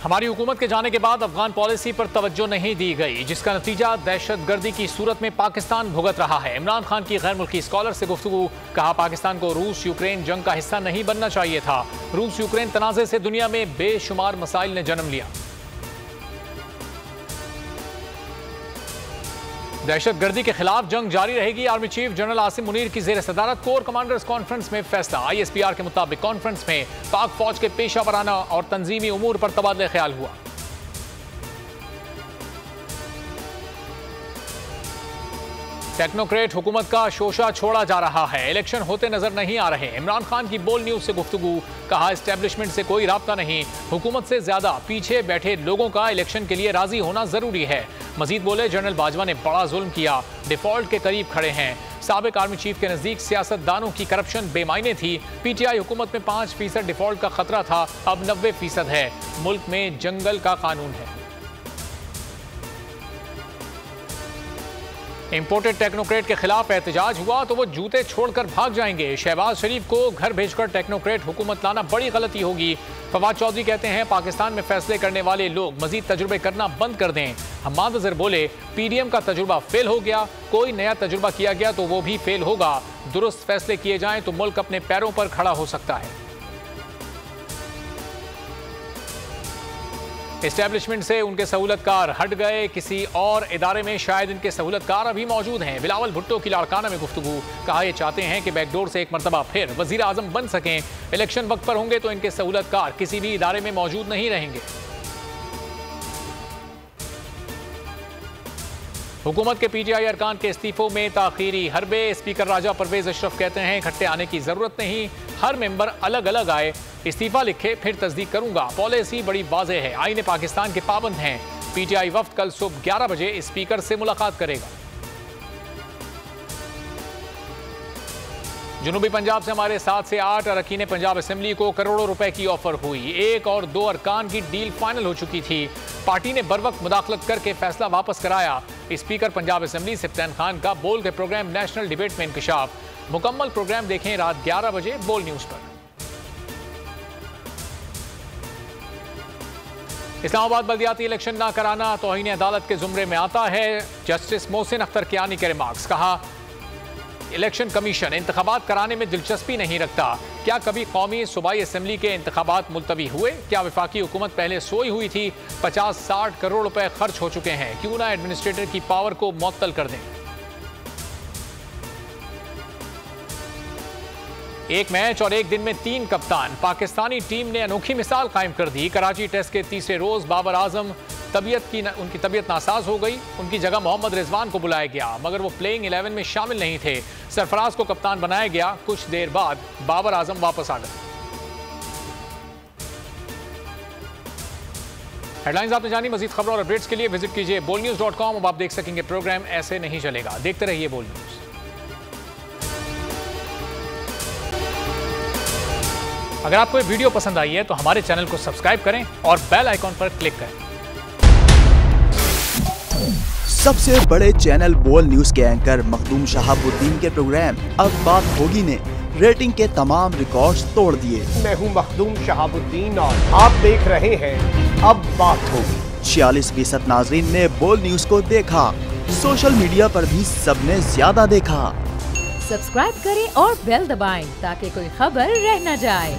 हमारी हुकूमत के जाने के बाद अफगान पॉलिसी पर तवज्जो नहीं दी गई, जिसका नतीजा दहशतगर्दी की सूरत में पाकिस्तान भुगत रहा है। इमरान खान की गैर मुल्की स्कॉलर से गुफ्तगू, कहा पाकिस्तान को रूस यूक्रेन जंग का हिस्सा नहीं बनना चाहिए था। रूस यूक्रेन तनाज़े से दुनिया में बेशुमार मसाइल ने जन्म लिया। दहशतगर्दी के खिलाफ जंग जारी रहेगी। Army chief general Asim Munir की जेर सदारत कोर कमांडर्स कॉन्फ्रेंस में फैसला। ISPR के मुताबिक कॉन्फ्रेंस में पाक फौज के पेशा वराना और तंजीमी उमूर पर तबादला ख्याल हुआ। टेक्नोक्रेट हुकूमत का शोशा छोड़ा जा रहा है, इलेक्शन होते नजर नहीं आ रहे। इमरान खान की बोल न्यूज से गुफ्तगू, कहा एस्टेब्लिशमेंट से कोई राब्ता नहीं, हुकूमत से ज्यादा पीछे बैठे लोगों का इलेक्शन के लिए राजी होना जरूरी है। मजीद बोले जनरल बाजवा ने बड़ा जुल्म किया, डिफॉल्ट के करीब खड़े हैं। साबिक आर्मी चीफ के नजदीक सियासतदानों की करप्शन बेमायने थी। PTI हुकूमत में 5% डिफॉल्ट का खतरा था, अब 90% है। मुल्क में जंगल का कानून है। इंपोर्टेड टेक्नोक्रेट के खिलाफ एहतजाज हुआ तो वो जूते छोड़कर भाग जाएंगे। शहबाज शरीफ को घर भेजकर टेक्नोक्रेट हुकूमत लाना बड़ी गलती होगी। फवाद चौधरी कहते हैं पाकिस्तान में फैसले करने वाले लोग मजीद तजुर्बे करना बंद कर दें। हम्माद अजहर बोले PDM का तजुर्बा फेल हो गया, कोई नया तजुर्बा किया गया तो वो भी फेल होगा। दुरुस्त फैसले किए जाएं तो मुल्क अपने पैरों पर खड़ा हो सकता है। एस्टेब्लिशमेंट से उनके सहूलतकार हट गए, किसी और इदारे में शायद इनके सहूलतकार अभी मौजूद हैं। बिलावल भुट्टो की लाड़काना में गुफ्तगू, कहा ये चाहते हैं कि बैकडोर से एक मरतबा फिर वजीर आजम बन सकें। इलेक्शन वक्त पर होंगे तो इनके सहूलतकार किसी भी इदारे में मौजूद नहीं रहेंगे। हुकूमत के PTI अरकान के इस्तीफों में ताखीरी हरबे। स्पीकर राजा परवेज अशरफ कहते हैं इकट्ठे आने की जरूरत नहीं, हर मेंबर अलग अलग आए, इस्तीफा लिखे फिर तस्दीक करूंगा। पॉलिसी बड़ी वाज़ेह है, आईने पाकिस्तान के पाबंद हैं। PTI वफ्द कल सुबह 11 बजे स्पीकर से मुलाकात करेगा। जनूबी पंजाब से हमारे 7 से 8 अरकान पंजाब असेंबली को करोड़ों रुपए की ऑफर हुई। 1 और 2 अरकान की डील फाइनल हो चुकी थी। पार्टी ने बरवक्त मुदाखलत करके फैसला वापस कराया। स्पीकर पंजाब असेंबली सिफ्तान खान का बोल के प्रोग्राम नेशनल डिबेट में इंकशाफ। मुकम्मल प्रोग्राम देखें रात 11 बजे बोल न्यूज पर। इस्लामाबाद बल्दियाती इलेक्शन ना कराना तौहीन अदालत के जुमरे में आता है। जस्टिस मोहसिन अख्तर कियानी के रिमार्क्स, कहा इलेक्शन कमीशन इंतखाबात कराने में दिलचस्पी नहीं रखता। क्या कभी कौमी सूबाई असेंबली के इंतखाबात मुलतवी हुए? क्या वफाकी हुकूमत पहले सोई हुई थी? 50-60 करोड़ रुपए खर्च हो चुके हैं, क्यों ना एडमिनिस्ट्रेटर की पावर को मुअत्तल कर दें। एक मैच और एक दिन में 3 कप्तान, पाकिस्तानी टीम ने अनोखी मिसाल कायम कर दी। कराची टेस्ट के तीसरे रोज बाबर आजम उनकी तबीयत नासाज हो गई। उनकी जगह मोहम्मद रिजवान को बुलाया गया, मगर वो प्लेइंग 11 में शामिल नहीं थे। सरफराज को कप्तान बनाया गया। कुछ देर बाद बाबर आजम वापस आ गए। हेडलाइंस आपने जानी। मजीद खबरों और अपडेट्स के लिए विजिट कीजिए bolnews.com। अब आप देख सकेंगे प्रोग्राम ऐसे नहीं चलेगा। देखते रहिए बोल न्यूज। अगर आपको ये वीडियो पसंद आई है तो हमारे चैनल को सब्सक्राइब करें और बेल आइकॉन पर क्लिक करें। सबसे बड़े चैनल बोल न्यूज के एंकर मखदूम शहाबुद्दीन के प्रोग्राम अब बात होगी ने रेटिंग के तमाम रिकॉर्ड्स तोड़ दिए। मैं हूं मखदूम शहाबुद्दीन और आप देख रहे हैं अब बात होगी। 46% नाजरीन ने बोल न्यूज को देखा। सोशल मीडिया पर भी सबने ज्यादा देखा। सब्सक्राइब करें और बेल दबाएं ताकि कोई खबर रह न जाए।